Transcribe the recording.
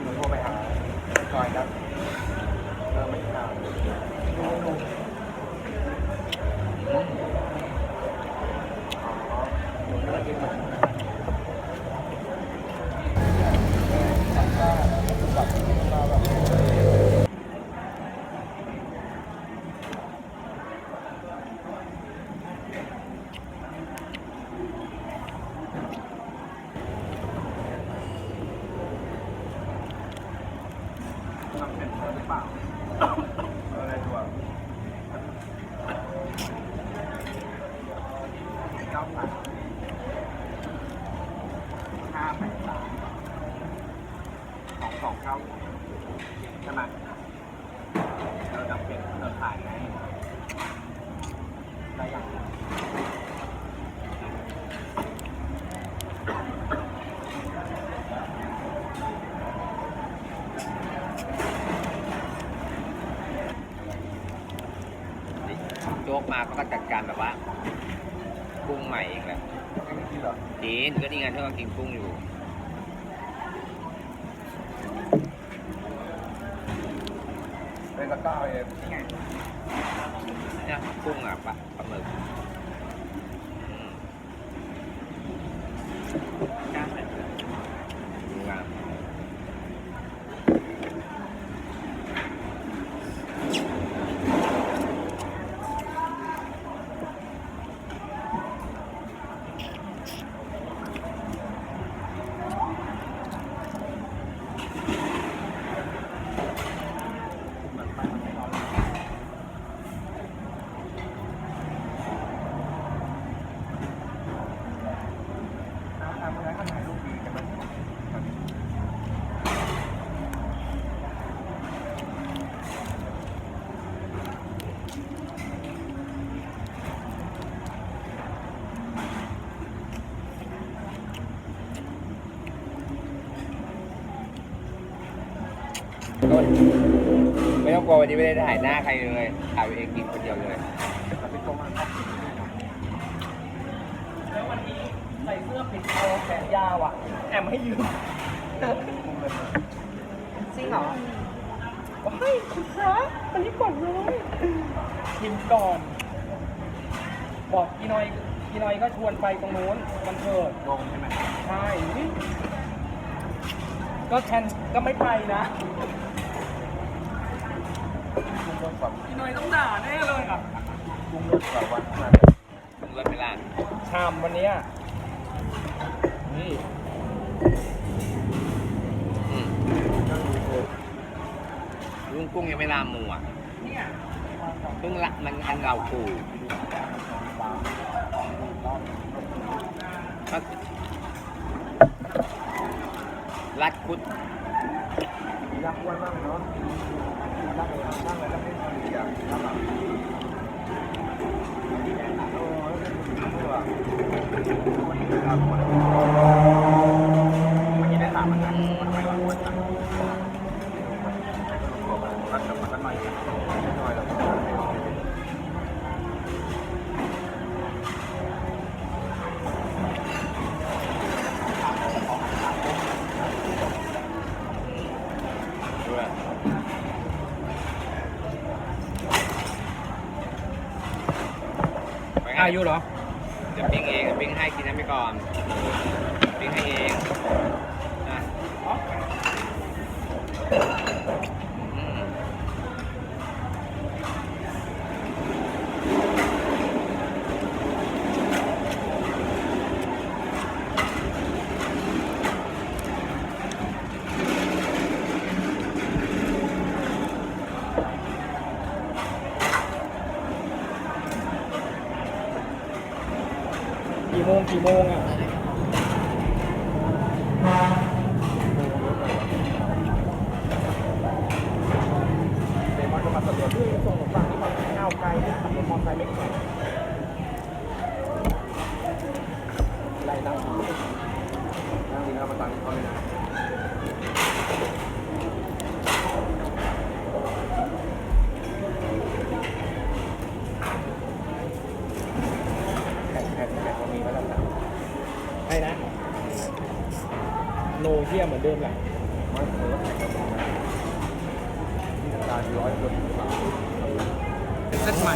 หนูโทรไปหาจอยครับไม่ทำหรือเปล่าอะไรตัว9 3 5 8 3 2 2 9ใช่ไหมเราจำเป็นเราถ่ายไงได้ยังโจ๊กมาเขาก็จัดการแบบว่ากุ้งใหม่เองแหละกินก็นี่ไงเธอก็กินกุ้งอยู่เป็นตะก้าเองนี่ไงเนี่ยกุ้งอ่ะปลาหมึกดูงามไม่ต้องกลัววันนี้ไม่ได้ถ่ายหน้าใครเลยถ่ายตัวเองกินคนเดียวเลยแล้ววันนี้ใส่เสื้อปิดคอแขนยาวอ่ะแอมให้ยืมจริงเหรอเฮ้ยคุณคะวันนี้ก่อนเลยชิมก่อนบอกอีน้อยก็ชวนไปตรงนู้นวันเกิดลงใช่ไหมใช่ก็แทนก็ไม่ไปนะอีน้อยต้องด่าแน่เลยอ่ะกุ้งรสแบบวันนั้นกุ้งรสไม่ล่ะชามวันนี้นี่กุ้งยังไม่ลามหมูอ่ะกุ้งละมันอันเราปูรัดคุดยักษ์อ้วนมากเนาะยักษ์เลยนั่งเลยแล้วไม่ดีอ่ะยักษ์แบบโอ้ยไม่ว่าวันนี้ครับวันนี้ได้ถามมันนะทำไมว่าอ้วนจังรักกับมันหน่อยหน่อยแล้วอายุเหรอจะปิ้งเองปิ้งให้กินน้ำไปก่อนปิ้งให้เองนะ กี่โมงอ่ะ เดมอนก็มาสำรวจด้วยส่งของฝั่งที่มันก้าวไกลขับรถมอเตอร์ไซค์ไม่แข็งไล่นั่งดีนะมาตังเขาเลยนะแข่งเขามีมาแล้วนะ ใช่นะ โนเฮียเหมือนเดิมแหละ มาเสือแข่งกันมาการ100 คน เป็นเซตใหม่